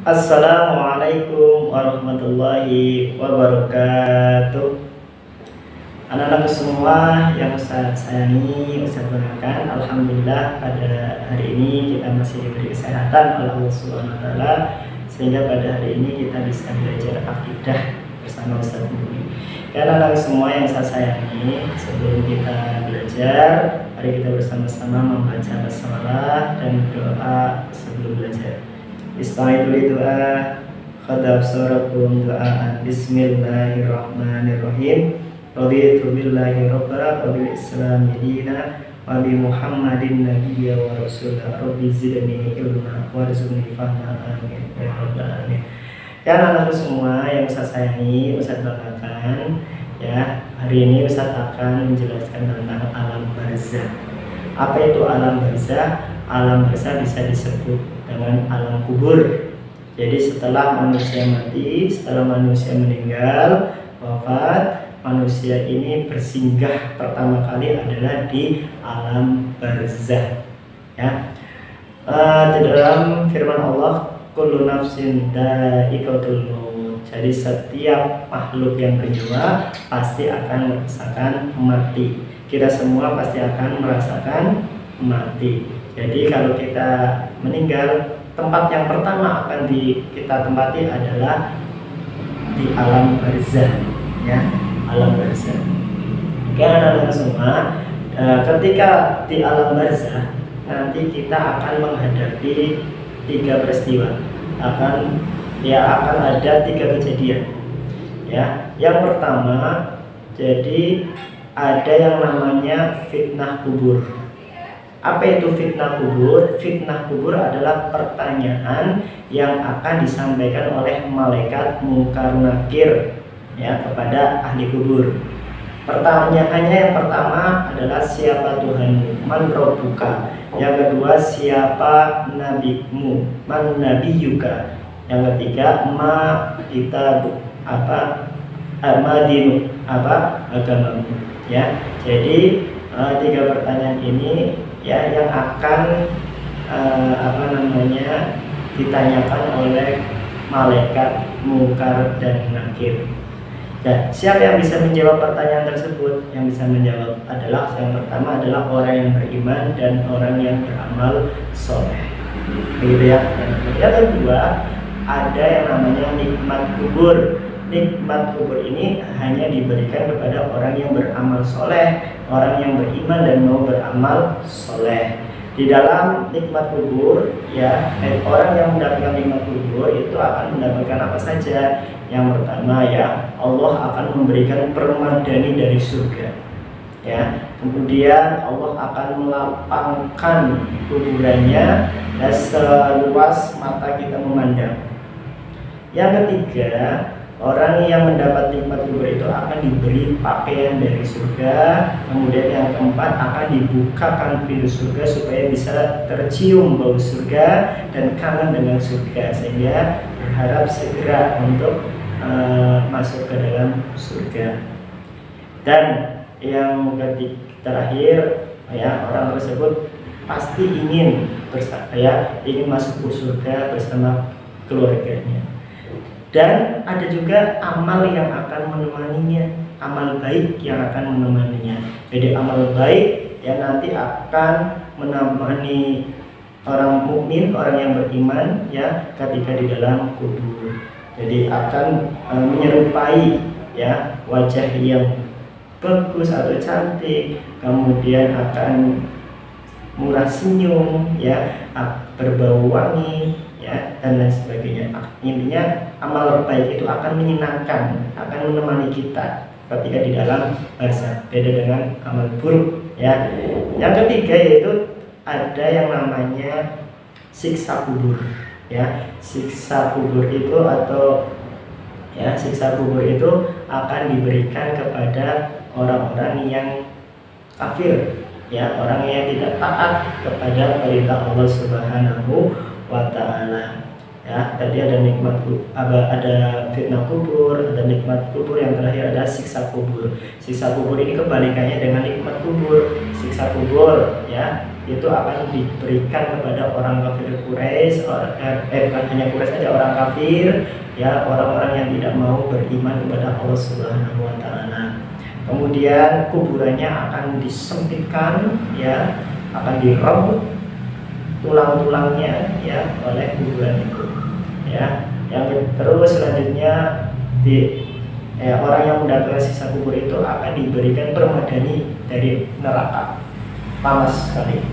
Assalamualaikum warahmatullahi wabarakatuh. Anak-anak semua yang Ustaz sayangi, Ustaz banggakan, alhamdulillah pada hari ini kita masih diberi kesehatan oleh Allah Subhanahu wa taala sehingga pada hari ini kita bisa belajar akidah bersama Ustaz Budi. Karena anak semua yang saya sayangi, sebelum kita belajar, mari kita bersama-sama membaca basmalah dan doa sebelum belajar. Istaizu doa khadab surakum doa bismillahirrahmanirrahim. Raditu billahi rabba wa bil islam dina wa bi muhammadin nabiyya wa rasulah. Rabbi zidni ilma warzuqni fahma, amin ya rabbal alamin. Ya anak-anakku semua yang saya sayangi, Ustaz banggakan, ya, hari ini Ustaz akan menjelaskan tentang alam barzah. Apa itu alam barzah? Alam barzah bisa disebut dengan alam kubur. Jadi setelah manusia mati, setelah manusia meninggal, wafat, manusia ini bersinggah pertama kali adalah di alam barzah. Ya, di dalam firman Allah, kullu nafsin dha'iqatul maut. Jadi setiap makhluk yang berjiwa pasti akan merasakan mati. Kita semua pasti akan merasakan mati. Jadi kalau kita meninggal, tempat yang pertama akan kita tempati adalah di alam barzah, ya, alam barzah. Karena anak-anak semua, ketika di alam barzah nanti kita akan menghadapi 3 peristiwa. Akan ada 3 kejadian. Ya, yang pertama, jadi ada yang namanya fitnah kubur. Apa itu fitnah kubur? Fitnah kubur adalah pertanyaan yang akan disampaikan oleh malaikat Munkar Nakir, ya, kepada ahli kubur. Pertanyaannya yang pertama adalah siapa Tuhanmu, man rabbuka. Yang kedua, siapa nabimu, man nabiyuka. Yang ketiga, ma kitabu, ma dinu, agamamu. Ya, jadi 3 pertanyaan ini, ya, yang akan ditanyakan oleh malaikat Munkar dan Nakir. Dan siapa yang bisa menjawab pertanyaan tersebut? Yang bisa menjawab adalah yang pertama adalah orang yang beriman dan orang yang beramal soleh. Begitu ya. Yang kedua, ada yang namanya nikmat kubur. Nikmat kubur ini hanya diberikan kepada orang yang beramal soleh, orang yang beriman dan mau beramal soleh. Di dalam nikmat kubur, ya, orang yang mendapatkan nikmat kubur itu akan mendapatkan apa saja. Yang pertama, ya, Allah akan memberikan permadani dari surga, ya. Kemudian Allah akan melapangkan kuburannya dan seluas mata kita memandang. Yang ketiga, orang yang mendapat nikmat kubur itu akan diberi pakaian dari surga. Kemudian yang keempat, akan dibukakan pintu surga supaya bisa tercium bau surga dan kangen dengan surga, sehingga berharap segera untuk masuk ke dalam surga. Dan yang terakhir, ya, orang tersebut pasti ingin ingin masuk ke surga bersama keluarganya. Dan ada juga amal yang akan menemaninya, amal baik yang akan menemaninya. Jadi amal baik yang nanti akan menemani orang mukmin, orang yang beriman, ya, ketika di dalam kubur. Jadi akan menyerupai, ya, wajah yang bagus atau cantik, kemudian akan murah senyum, ya, berbau wangi, ya, dan lain sebagainya. Intinya amal baik itu akan menyenangkan, akan menemani kita ketika di dalam barzah. Beda dengan amal buruk, ya. Yang ketiga yaitu ada yang namanya siksa kubur, ya. Siksa kubur itu akan diberikan kepada orang-orang yang kafir, ya, orang yang tidak taat kepada perintah Allah Subhanahu wa ta'ala. Ya, tadi ada ada fitnah kubur, ada nikmat kubur, yang terakhir ada siksa kubur. Siksa kubur ini kebalikannya dengan nikmat kubur. siksa kubur, ya, itu akan diberikan kepada orang kafir Quraisy, bukan hanya Quraisy saja, orang kafir, ya, orang-orang yang tidak mau beriman kepada Allah Subhanahu wa taala. Kemudian kuburannya akan disempitkan, ya, akan dirobek tulang-tulangnya, ya, oleh kuburan itu, ya. Terus selanjutnya orang yang mendapatkan siksa kubur itu akan diberikan permadani dari neraka, panas sekali.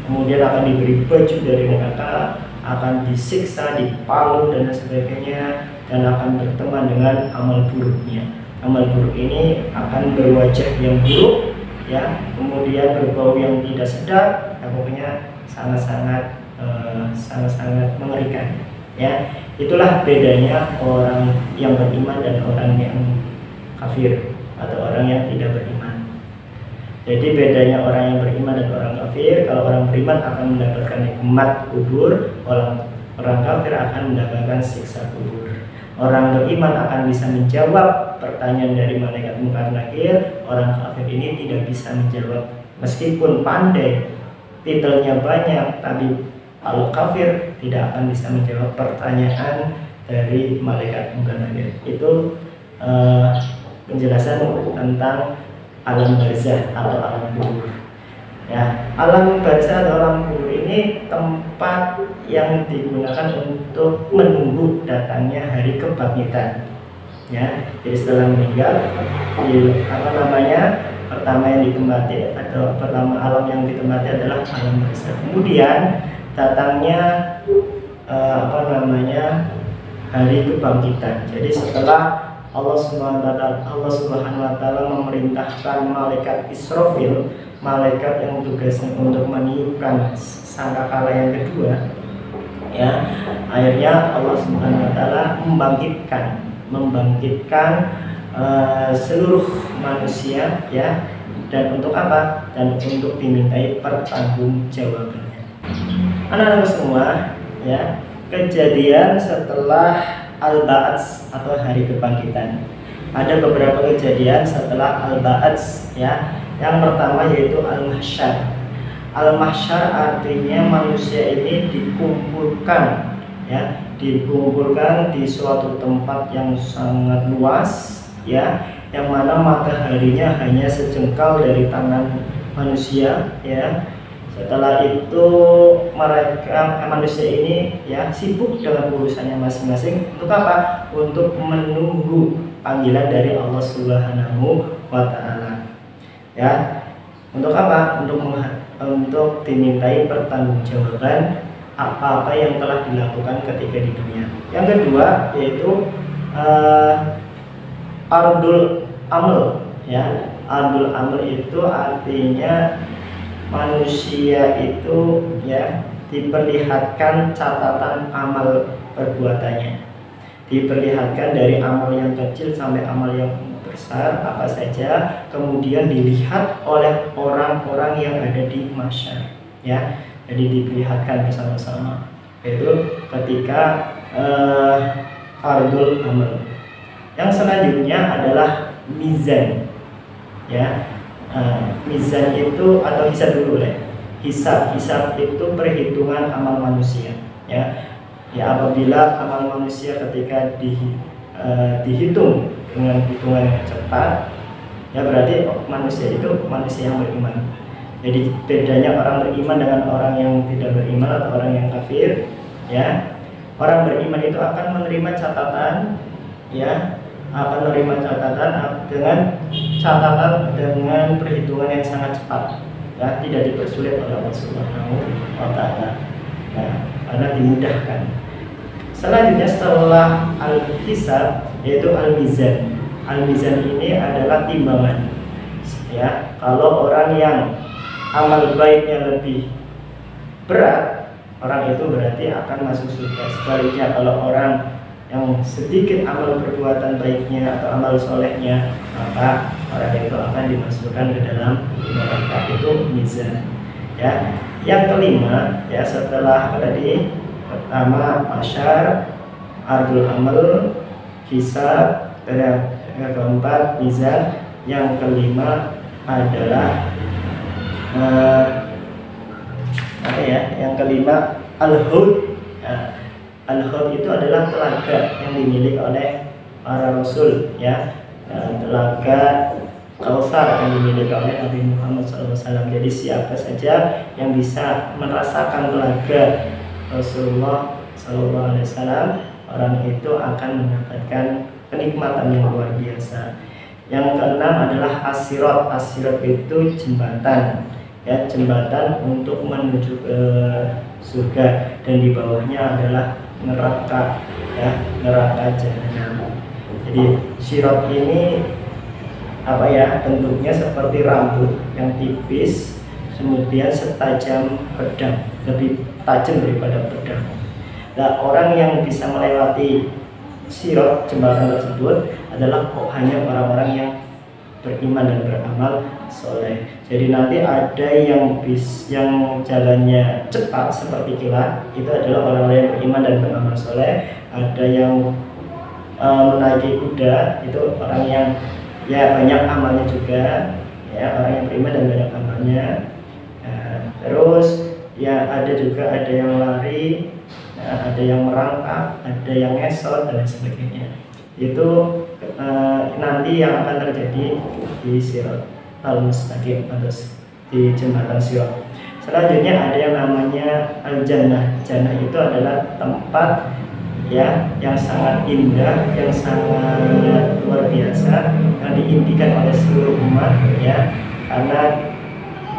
Kemudian akan diberi baju dari neraka, akan disiksa, dipalu dan sebagainya, dan akan berteman dengan amal buruknya. Amal buruk ini akan berwajah yang buruk, ya, kemudian berbau yang tidak sedap, ya, pokoknya sangat-sangat mengerikan, ya. Itulah bedanya orang yang beriman dan orang yang kafir atau orang yang tidak beriman. Jadi bedanya orang yang beriman dan orang kafir, kalau orang beriman akan mendapatkan nikmat kubur, orang kafir akan mendapatkan siksa kubur. Orang beriman akan bisa menjawab pertanyaan dari malaikat munkar nakir, orang kafir ini tidak bisa menjawab. Meskipun pandai, titelnya banyak, tapi kalau kafir tidak akan bisa menjawab pertanyaan dari malaikat munkar nakir. Itu penjelasan tentang alam barzah atau alam kubur. Ya, alam barzah atau alam kubur ini tempat yang digunakan untuk menunggu datangnya hari kebangkitan. Ya, jadi setelah meninggal, pertama yang ditempati atau pertama alam yang ditempati adalah alam barzah. Kemudian datangnya hari kebangkitan. Jadi setelah Allah Subhanahu wa taala memerintahkan malaikat Israfil, malaikat yang tugasnya untuk meniupkan sangkakala yang kedua, ya, akhirnya Allah Subhanahu wa taala membangkitkan seluruh manusia, ya, dan untuk apa? Dan untuk dimintai pertanggungjawabannya. Anak-anak semua, ya, kejadian setelah Al-Ba'ats atau hari kebangkitan. Ada beberapa kejadian setelah Al-Ba'ats, ya. Yang pertama yaitu Al-Mahsyar. Al-Mahsyar artinya manusia ini dikumpulkan, ya, dikumpulkan di suatu tempat yang sangat luas, ya, yang mana mataharinya hanya sejengkal dari tangan manusia, ya. Setelah itu manusia ini, ya, sibuk dengan urusannya masing-masing. Untuk apa? Untuk menunggu panggilan dari Allah Subhanahu wa taala. Ya. Untuk apa? Untuk dimintai pertanggungjawaban apa-apa yang telah dilakukan ketika di dunia. Yang kedua yaitu ardul amal, ya. Ardul amal itu artinya manusia itu, ya, diperlihatkan catatan amal perbuatannya, diperlihatkan dari amal yang kecil sampai amal yang besar apa saja, kemudian dilihat oleh orang-orang yang ada di mahsyar, ya. Jadi diperlihatkan bersama-sama. Itu ketika ardul amal. Yang selanjutnya adalah mizan, ya. Mizan itu atau hisab dulu, ya. Hisab itu perhitungan amal manusia, ya. Ya, apabila amal manusia ketika dihitung dengan hitungan yang cepat, ya, berarti manusia itu manusia yang beriman. Jadi bedanya orang beriman dengan orang yang tidak beriman atau orang yang kafir, ya. Orang beriman itu akan menerima catatan, ya, akan menerima catatan dengan perhitungan yang sangat cepat, ya, tidak dipersulit oleh Allah Subhanahu wa taala, ya, karena dimudahkan. Selanjutnya setelah al-hisab yaitu al-mizan. Al-mizan ini adalah timbangan, ya. Kalau orang yang amal baiknya lebih berat, orang itu berarti akan masuk surga. Sebaliknya kalau orang yang sedikit amal perbuatan baiknya atau amal solehnya, maka orang itu akan dimasukkan ke dalam neraka. Itu mizan, ya. Yang kelima, ya, setelah tadi pertama mahsyar, ardul amal, hisab, dan yang keempat mizan, yang kelima adalah Eh, apa ya? Yang kelima, al-hud. Al-hud itu adalah telaga yang dimiliki oleh para rasul, ya. Telaga Kausar yang dimiliki oleh Nabi Muhammad SAW. Jadi siapa saja yang bisa merasakan telaga Rasulullah SAW, orang itu akan mendapatkan kenikmatan yang luar biasa. Yang keenam adalah as-sirat. As-sirat itu jembatan, ya, jembatan untuk menuju ke surga, dan di bawahnya adalah neraka, ya, neraka jahanam. Jadi sirat ini apa ya, bentuknya seperti rambut yang tipis, kemudian setajam pedang, lebih tajam daripada pedang. Nah, orang yang bisa melewati sirat, jembatan tersebut, adalah hanya orang-orang yang beriman dan beramal soleh. Jadi nanti ada yang jalannya cepat seperti kilat, itu adalah orang-orang yang beriman dan beramal soleh. Ada yang menaiki kuda, itu orang yang ya banyak amalnya juga, ya, orang yang beriman dan banyak amalnya. Terus ya ada yang lari, ada yang merangkak, ada yang ngesot dan lain sebagainya. Itu nanti yang akan terjadi di sirat al-mustaqim atau di jembatan sirat. Selanjutnya ada yang namanya al-jannah. Jannah itu adalah tempat, ya, yang sangat indah, yang sangat luar biasa, yang diimpikan oleh seluruh umat, ya, karena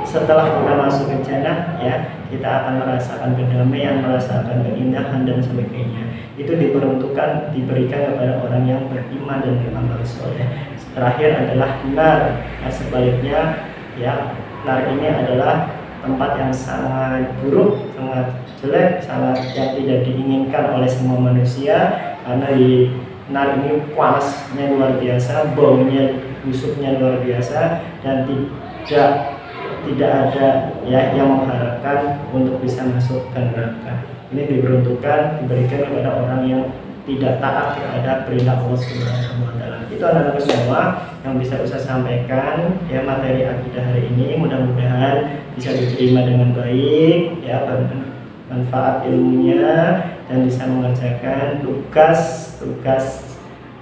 setelah kita masuk ke jannah, ya, kita akan merasakan kedamaian, merasakan keindahan dan sebagainya. Itu diberikan kepada orang yang beriman dan beramal soleh. Terakhir adalah nar. Nah, sebaliknya, ya, nar ini adalah tempat yang sangat buruk, sangat jelek, sangat yang tidak diinginkan oleh semua manusia, karena di nar ini panasnya luar biasa, baunya, busuknya luar biasa, dan tidak ada, ya, yang mengharapkan untuk bisa masuk ke neraka. Ini diberikan kepada orang yang tidak taat terhadap perintah Allah Subhanahu wa Ta'ala. Itu adalah semua yang bisa saya sampaikan, ya, materi akidah hari ini. Mudah-mudahan bisa diterima dengan baik, ya, manfaat ilmunya, dan bisa mengerjakan tugas,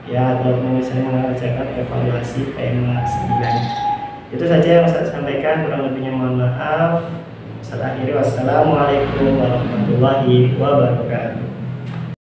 ya, atau misalnya mengerjakan evaluasi tema 9. Itu saja yang saya sampaikan, kurang lebihnya mohon maaf. Saya akhiri, wassalamualaikum warahmatullahi wabarakatuh.